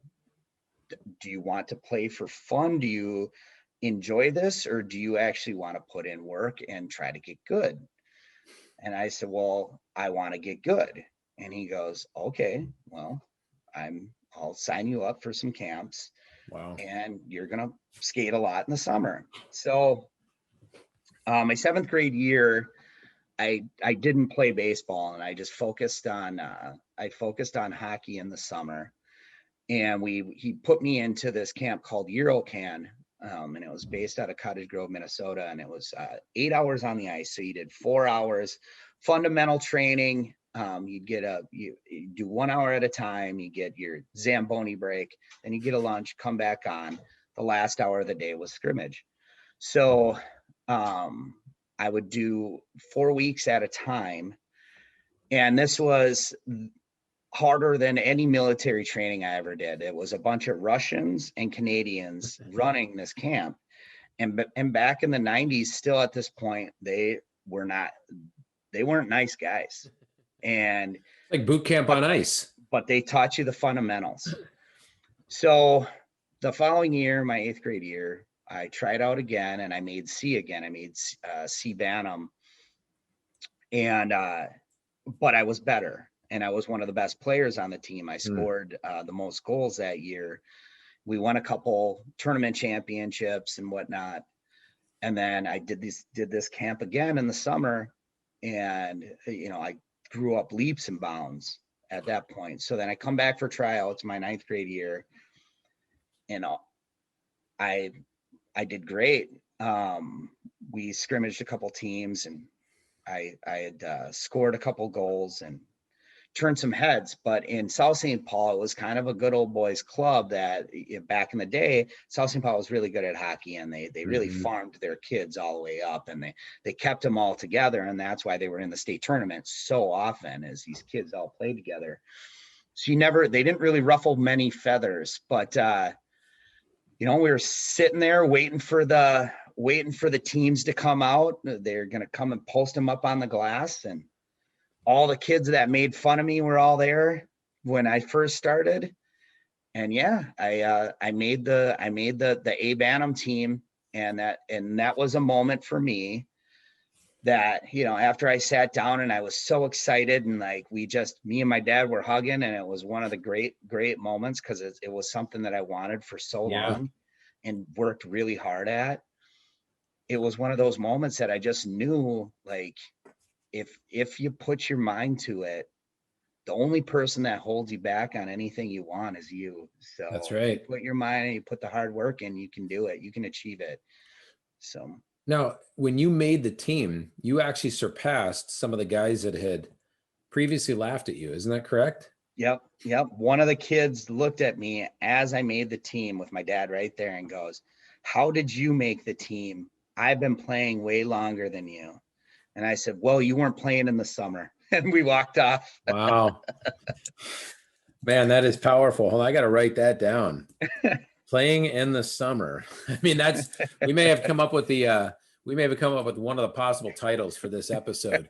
want to play for fun? Do you enjoy this, or do you actually want to put in work and try to get good?" And I said, "Well, I want to get good." And he goes, "Okay, well, I'll sign you up for some camps. Wow. And you're going to skate a lot in the summer." So my seventh grade year, I didn't play baseball, and I just focused on hockey in the summer. And he put me into this camp called Eurocan, and it was based out of Cottage Grove, Minnesota, and it was 8 hours on the ice. So you did 4 hours fundamental training. You do 1 hour at a time. You get your Zamboni break, then you get a lunch, come back on. The last hour of the day was scrimmage. So I would do 4 weeks at a time, and this was harder than any military training I ever did. It was a bunch of Russians and Canadians running this camp. And back in the 90s, still at this point, they weren't nice guys. And like boot camp on ice. But they taught you the fundamentals. So the following year, my 8th grade year, I tried out again, and I made C again. I made C Bantam. And but I was better, and I was one of the best players on the team. I scored the most goals that year. We won a couple tournament championships and whatnot. And then I did this camp again in the summer, and I grew up leaps and bounds at that point. So then I come back for tryouts my ninth grade year, and I I did great. We scrimmaged a couple teams, and I had scored a couple goals and turned some heads. But in South St. Paul, it was kind of a good old boys club that back in the day, South St. Paul was really good at hockey, and they really Mhm. farmed their kids all the way up, and they kept them all together, and that's why they were in the state tournament so often, as these kids all played together. So they didn't really ruffle many feathers, but we were sitting there waiting for the teams to come out. They're going to come and post them up on the glass, and all the kids that made fun of me were all there when I first started. And yeah, I made the A Bantam team, and that was a moment for me that, after I sat down and I was so excited, and like me and my dad were hugging, and it was one of the great moments, because it was something that I wanted for so Yeah, long and worked really hard at. It was one of those moments that I just knew, like, if you put your mind to it, the only person that holds you back on anything you want is you. that's So if you right. put your mind and you put the hard work in, you can do it. You can achieve it. So, Now, when you made the team, you actually surpassed some of the guys that had previously laughed at you. Isn't that correct? yep. One of the kids looked at me as I made the team with my dad right there and goes, "How did you make the team? I've been playing way longer than you." And I said, "Well, you weren't playing in the summer." And we walked off. Wow. Man, that is powerful. Hold on, I got to write that down. Playing in the summer. I mean, we may have come up with one of the possible titles for this episode.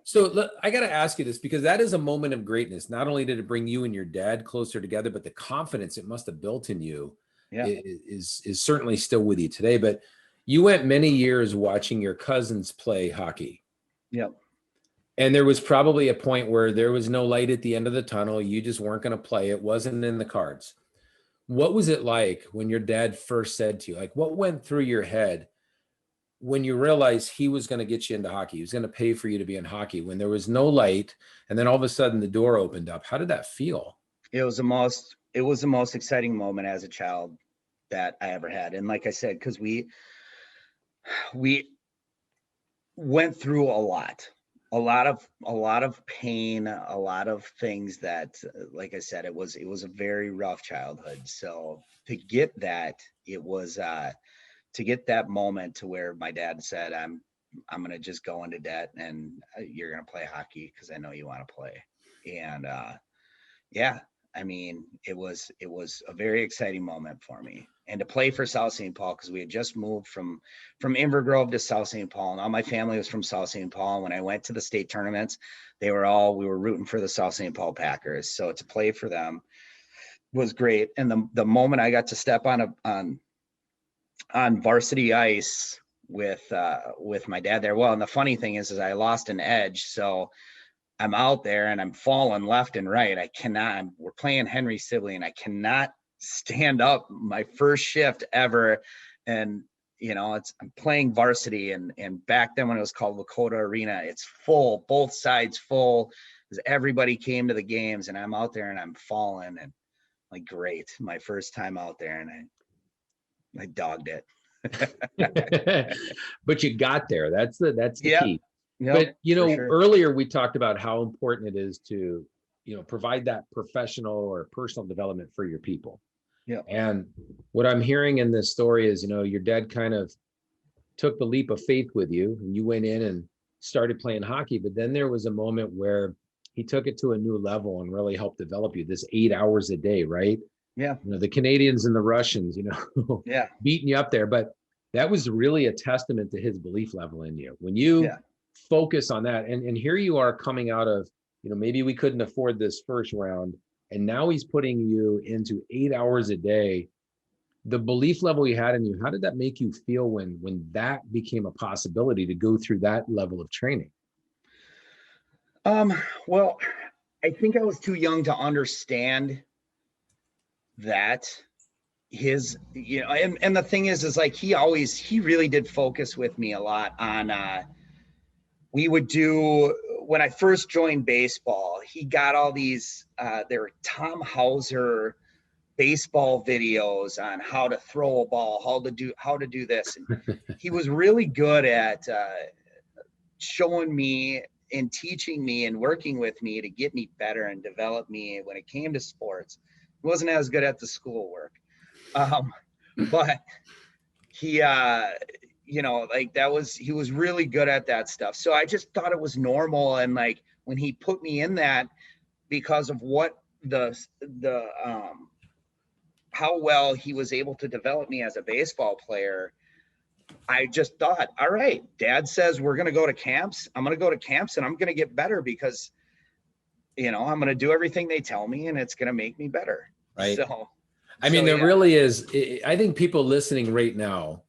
So look, I got to ask you this, because that is a moment of greatness. Not only did it bring you and your dad closer together, but the confidence it must have built in you Yeah. is certainly still with you today. But you went many years watching your cousins play hockey. Yep. And there was probably a point where there was no light at the end of the tunnel. You just weren't going to play. It wasn't in the cards. What was it like when your dad first said to you, like, what went through your head when you realized he was going to get you into hockey? He was going to pay for you to be in hockey when there was no light, and then all of a sudden the door opened up. How did that feel? It was the most exciting moment as a child that I ever had. And like I said, because we went through a lot of pain, a lot of things that, like I said, it was a very rough childhood. So to get that moment to where my dad said, I'm gonna just go into debt, and you're gonna play hockey because I know you want to play. And yeah, I mean, it was a very exciting moment for me, and to play for South St. Paul, because we had just moved from Invergrove to South St. Paul, and all my family was from South St. Paul. When I went to the state tournaments, we were rooting for the South St. Paul Packers. So to play for them was great. And the moment I got to step on varsity ice with my dad there. Well, and the funny thing is I lost an edge, so I'm out there and I'm falling left and right. We're playing Henry Sibley, and I cannot stand up my first shift ever. And I'm playing varsity, and back then when it was called Lakota Arena, it's full, both sides full, because everybody came to the games, and I'm out there and I'm falling, and like, great, my first time out there, and I dogged it. But you got there. That's the Yep. key. Yep, But for sure. earlier we talked about how important it is to provide that professional or personal development for your people. Yep. And what I'm hearing in this story is, your dad kind of took the leap of faith with you, and you went in and started playing hockey. But then there was a moment where he took it to a new level and really helped develop you, this 8 hours a day, right? Yeah. The Canadians and the Russians, Yeah. beating you up there. But that was really a testament to his belief level in you. When you Yeah. focus on that, and here you are coming out of, maybe we couldn't afford this first round, and now he's putting you into 8 hours a day. The belief level he had in you, how did that make you feel when that became a possibility to go through that level of training? Well, I think I was too young to understand that. his, and the thing is like, he really did focus with me a lot on, we would do, when I first joined baseball, he got all these, there were Tom Hauser baseball videos on how to throw a ball, how to do this. And he was really good at showing me and teaching me and working with me to get me better and develop me when it came to sports. He wasn't as good at the schoolwork. But he, like he was really good at that stuff. So I just thought it was normal. And like, when he put me in that, because of what how well he was able to develop me as a baseball player, I just thought, all right, Dad says we're going to go to camps. I'm going to go to camps and I'm going to get better because, I'm going to do everything they tell me and it's going to make me better. Right. So, I mean, there really is. I think people listening right now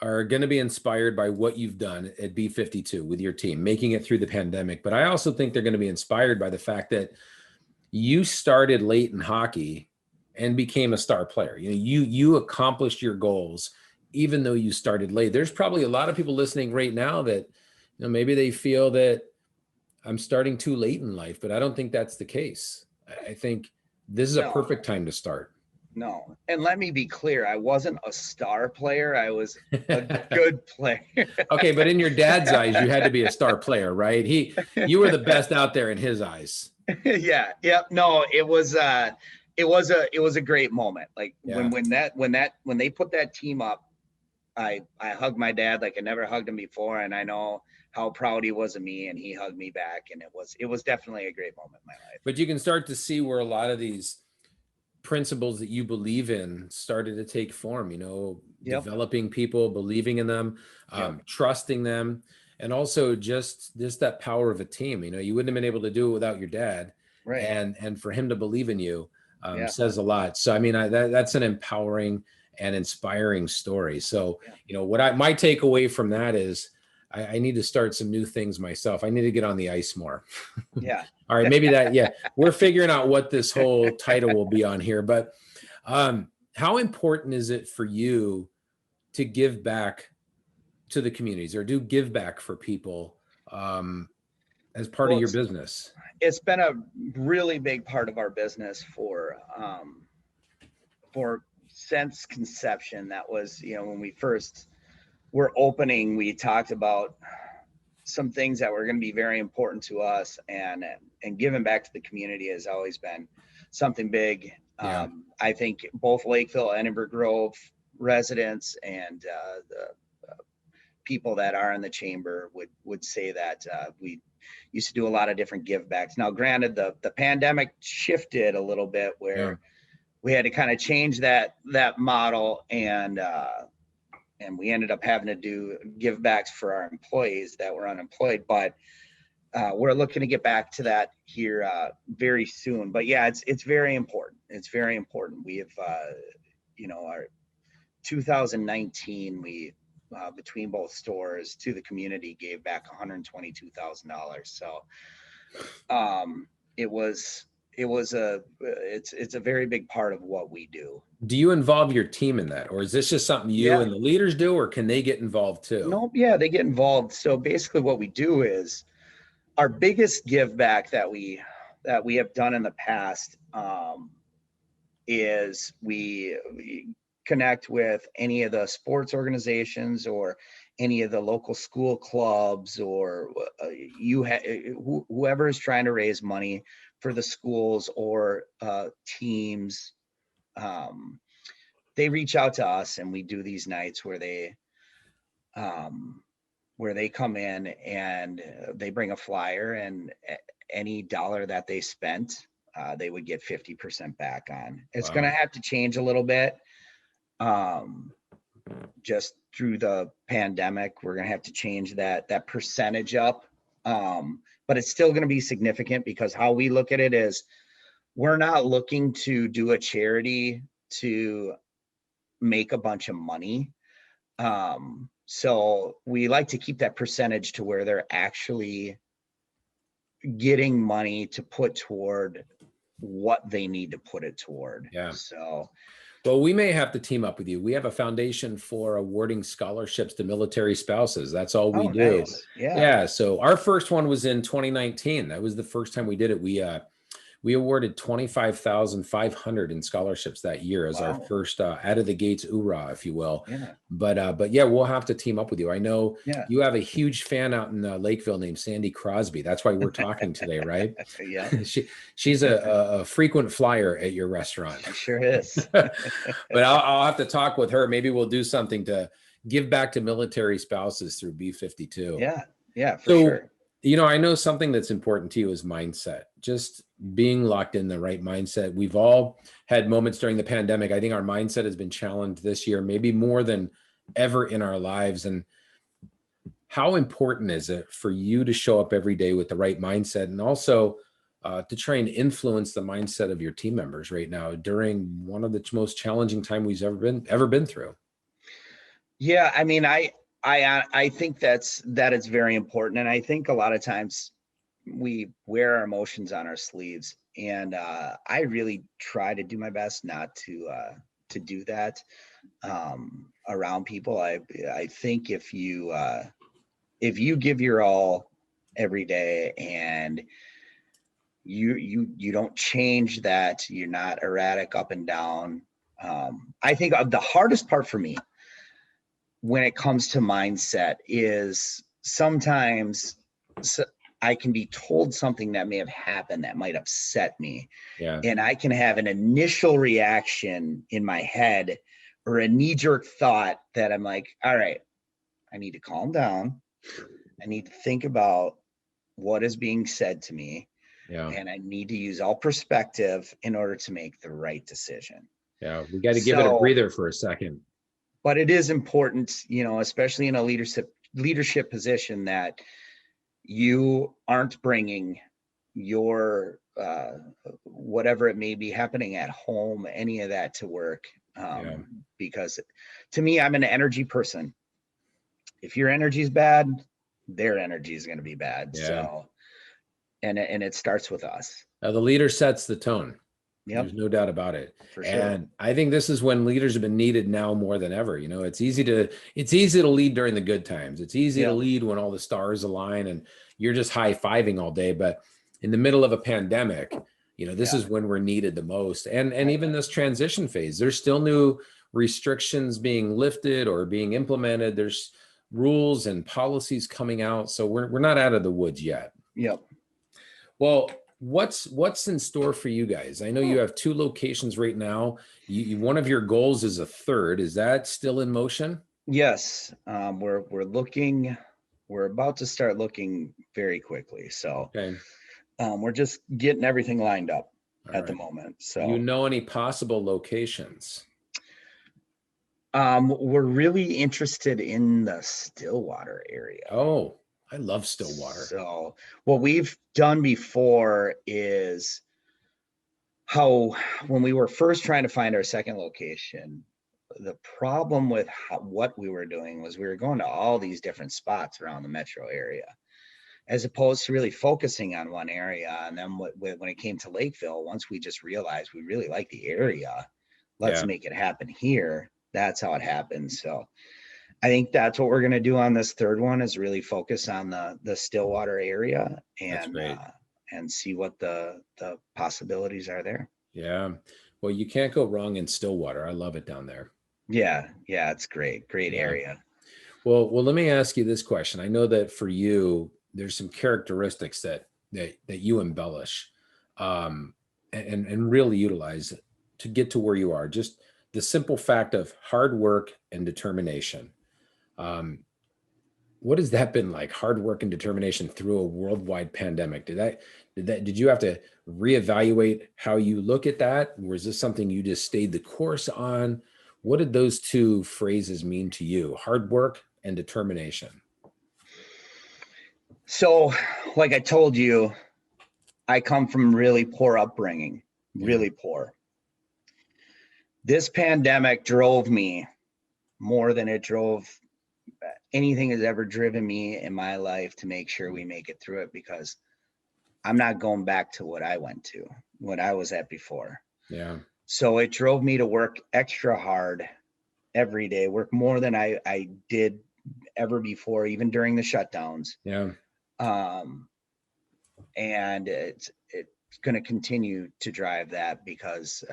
are going to be inspired by what you've done at B52 with your team, making it through the pandemic. But I also think they're going to be inspired by the fact that you started late in hockey and became a star player. You accomplished your goals, even though you started late. There's probably a lot of people listening right now that, maybe they feel that I'm starting too late in life, but I don't think that's the case. I think this is a perfect time to start. No. And let me be clear, I wasn't a star player. I was a good player. Okay, but in your dad's eyes, you had to be a star player, right? You were the best out there in his eyes. Yeah. No, it was a great moment. Like when they put that team up, I hugged my dad like I never hugged him before. And I know how proud he was of me, and he hugged me back. And it was definitely a great moment in my life. But you can start to see where a lot of these principles that you believe in started to take form, developing people, believing in them, trusting them, and also just that power of a team. You wouldn't have been able to do it without your dad. Right. And for him to believe in you says a lot. So, I mean, that's an empowering and inspiring story. So, my takeaway from that is I need to start some new things myself. I need to get on the ice more. Yeah. All right. Maybe we're figuring out what this whole title will be on here, but how important is it for you to give back to the communities or do give back for people as part of your business? It's been a really big part of our business for since conception. That was, when we first were opening, we talked about some things that were going to be very important to us, and giving back to the community has always been something big. Yeah. I think both Lakeville and Edinburgh Grove residents and the people that are in the chamber would say that we used to do a lot of different give backs. Now, granted, the pandemic shifted a little bit where we had to kind of change that model, and we ended up having to do give backs for our employees that were unemployed. But we're looking to get back to that here very soon. But yeah, it's very important. It's very important. We have, our 2019, we between both stores to the community gave back $122,000. So it's a very big part of what we do. Do you involve your team in that, or is this just something you and the leaders do, or can they get involved too? Nope. Yeah, they get involved. So basically what we do is our biggest give back that we have done in the past is we connect with any of the sports organizations or any of the local school clubs, or whoever is trying to raise money for the schools or teams. They reach out to us, and we do these nights where they come in and they bring a flyer, and any dollar that they spent, they would get 50% back on. It's going to have to change a little bit. Just through the pandemic, we're going to have to change that percentage up. But it's still going to be significant, because how we look at it is we're not looking to do a charity to make a bunch of money. So we like to keep that percentage to where they're actually getting money to put toward what they need to put it toward. Yeah. So Well, we may have to team up with you. We have a foundation for awarding scholarships to military spouses. That's all we Oh, do. nice. Yeah. Yeah. So our first one was in 2019. That was the first time we did it. We awarded 25,500 in scholarships that year as our Wow. first out of the gates hoorah, if you will. Yeah. But yeah, we'll have to team up with you. I know Yeah. you have a huge fan out in Lakeville named Sandy Crosby. That's why we're talking today, right? Yeah. She's a frequent flyer at your restaurant. It sure is. But I'll have to talk with her. Maybe we'll do something to give back to military spouses through B-52. Yeah. Yeah, for So, sure. I know something that's important to you is mindset, just being locked in the right mindset. We've all had moments during the pandemic. I think our mindset has been challenged this year, maybe more than ever in our lives. And how important is it for you to show up every day with the right mindset, and also to try and influence the mindset of your team members right now during one of the most challenging time we've ever been through? Yeah, I mean, I think that is very important, and I think a lot of times we wear our emotions on our sleeves, and I really try to do my best not to do that around people. I think if you give your all every day and you don't change that, you're not erratic up and down. I think the hardest part for me when it comes to mindset is sometimes I can be told something that may have happened that might upset me. Yeah. And I can have an initial reaction in my head or a knee-jerk thought that I'm like, all right, I need to calm down. I need to think about what is being said to me. Yeah. And I need to use all perspective in order to make the right decision. Yeah. We got to give it a So, breather for a second. but it is important, especially in a leadership position, that you aren't bringing your whatever it may be happening at home, any of that to work. Yeah. Because to me, I'm an energy person. If your energy is bad, their energy is going to be bad. Yeah. So, and it starts with us. The leader sets the tone. Yep, There's no doubt about it. for sure. And I think this is when leaders have been needed now more than ever. It's easy to lead during the good times. It's easy to Yep. lead when all the stars align and you're just high-fiving all day. But in the middle of a pandemic, this Yeah. is when we're needed the most. And even this transition phase, there's still new restrictions being lifted or being implemented. There's rules and policies coming out. So we're not out of the woods yet. Yep. Well, what's in store for you guys? I know you have 2 locations right now. One of your goals is a third. Is that still in motion? Yes. We're about to start looking very quickly. So Okay. we're just getting everything lined up All at the right. moment. Do So you know any possible locations? we're really interested in the Stillwater area. Oh, I love Stillwater. So what we've done before is when we were first trying to find our second location, the problem with what we were doing was we were going to all these different spots around the metro area, as opposed to really focusing on one area. And then when it came to Lakeville, once we just realized we really like the area, let's Yeah. make it happen here. That's how it happened. So I think that's what we're going to do on this third one, is really focus on the Stillwater area That's great. and see what the possibilities are there. Yeah. Well, you can't go wrong in Stillwater. I love it down there. Yeah. Yeah. It's great Yeah. area. Well, let me ask you this question. I know that for you, there's some characteristics that you embellish, and really utilize to get to where you are. Just the simple fact of hard work and determination. What has that been like? Hard work and determination through a worldwide pandemic. Did you have to reevaluate how you look at that? Or is this something you just stayed the course on? What did those 2 phrases mean to you? Hard work and determination. So, like I told you, I come from really poor upbringing, really poor. This pandemic drove me more than it drove anything has ever driven me in my life to make sure we make it through it, because I'm not going back to what I went to, what I was at before. Yeah. So it drove me to work extra hard every day, work more than I did ever before, even during the shutdowns. Yeah. And it's going to continue to drive that because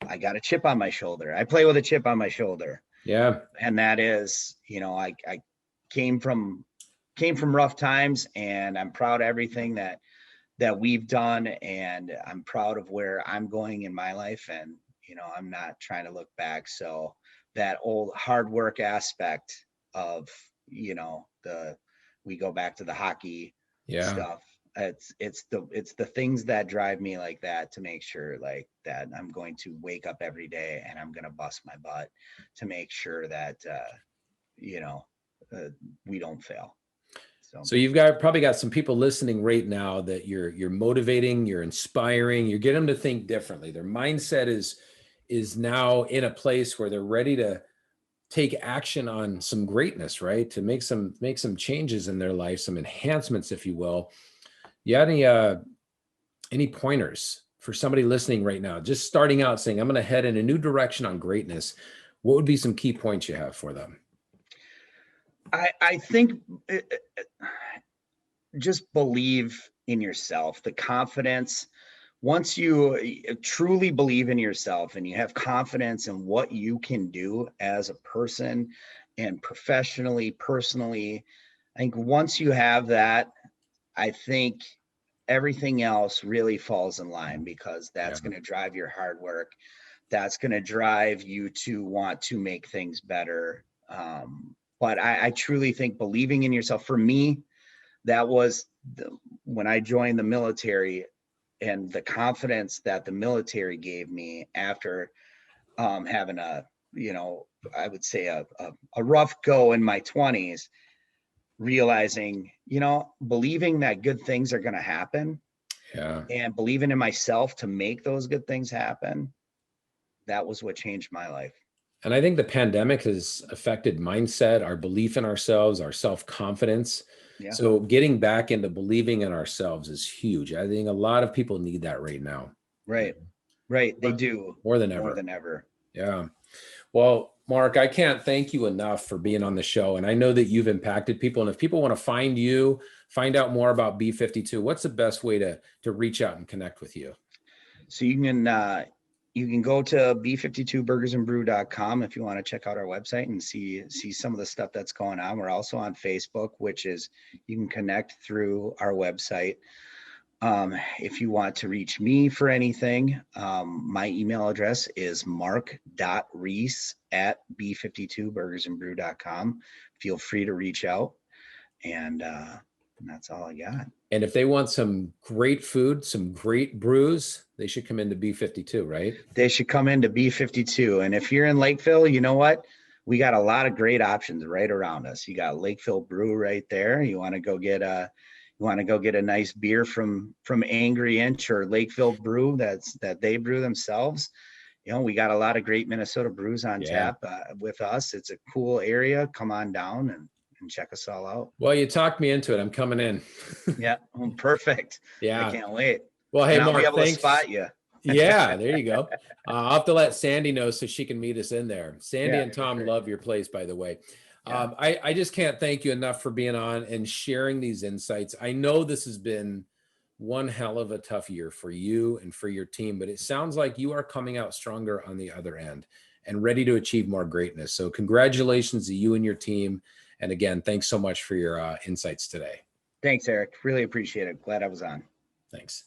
I got a chip on my shoulder. I play with a chip on my shoulder. Yeah. And that is, I came from rough times, and I'm proud of everything that we've done, and I'm proud of where I'm going in my life. And, I'm not trying to look back. So that old hard work aspect of, we go back to the hockey stuff. It's the things that drive me like that, to make sure like that I'm going to wake up every day and I'm going to bust my butt to make sure that, we don't fail. So you've probably got some people listening right now that you're motivating, you're inspiring, you're getting them to think differently. Their mindset is now in a place where they're ready to take action on some greatness, right? To make some changes in their life, some enhancements, if you will. You had any pointers for somebody listening right now, just starting out saying, I'm going to head in a new direction on greatness? What would be some key points you have for them? I think just believe in yourself, the confidence. Once you truly believe in yourself and you have confidence in what you can do as a person and professionally, personally, I think once you have that, I think everything else really falls in line, because that's going to drive your hard work. That's going to drive you to want to make things better. But I truly think believing in yourself, for me, that was when I joined the military, and the confidence that the military gave me after having I would say a rough go in my 20s, realizing, believing that good things are going to happen, and believing in myself to make those good things happen. That was what changed my life. And I think the pandemic has affected mindset, our belief in ourselves, our self-confidence. Yeah. So getting back into believing in ourselves is huge. I think a lot of people need that right now. Right. Right. They do. More than ever. Yeah. Well, Mark, I can't thank you enough for being on the show. And I know that you've impacted people. And if people want to find you, find out more about B52, what's the best way to reach out and connect with you? So you can go to b52burgersandbrew.com if you want to check out our website and see some of the stuff that's going on. We're also on Facebook, which is, you can connect through our website. If you want to reach me for anything, my email address is mark.reese@b52burgersandbrew.com. Feel free to reach out, and that's all I got. And if they want some great food, some great brews, they should come into B52, right? They should come into B52. And if you're in Lakeville, you know what? We got a lot of great options right around us. You got Lakeville Brew right there. You want to go get a nice beer from Angry Inch or Lakeville Brew that they brew themselves. We got a lot of great Minnesota brews on tap with us. It's a cool area. Come on down and check us all out. Well, you talked me into it. I'm coming in. Yeah, perfect. Yeah, I can't wait. Well, hey, Mark, Mark, I'll be able to spot you. Yeah, there you go. I'll have to let Sandy know so she can meet us in there. Sandy and Tom love your place, by the way. Yeah. I just can't thank you enough for being on and sharing these insights. I know this has been one hell of a tough year for you and for your team, but it sounds like you are coming out stronger on the other end and ready to achieve more greatness. So congratulations to you and your team. And again, thanks so much for your insights today. Thanks, Eric. Really appreciate it. Glad I was on. Thanks.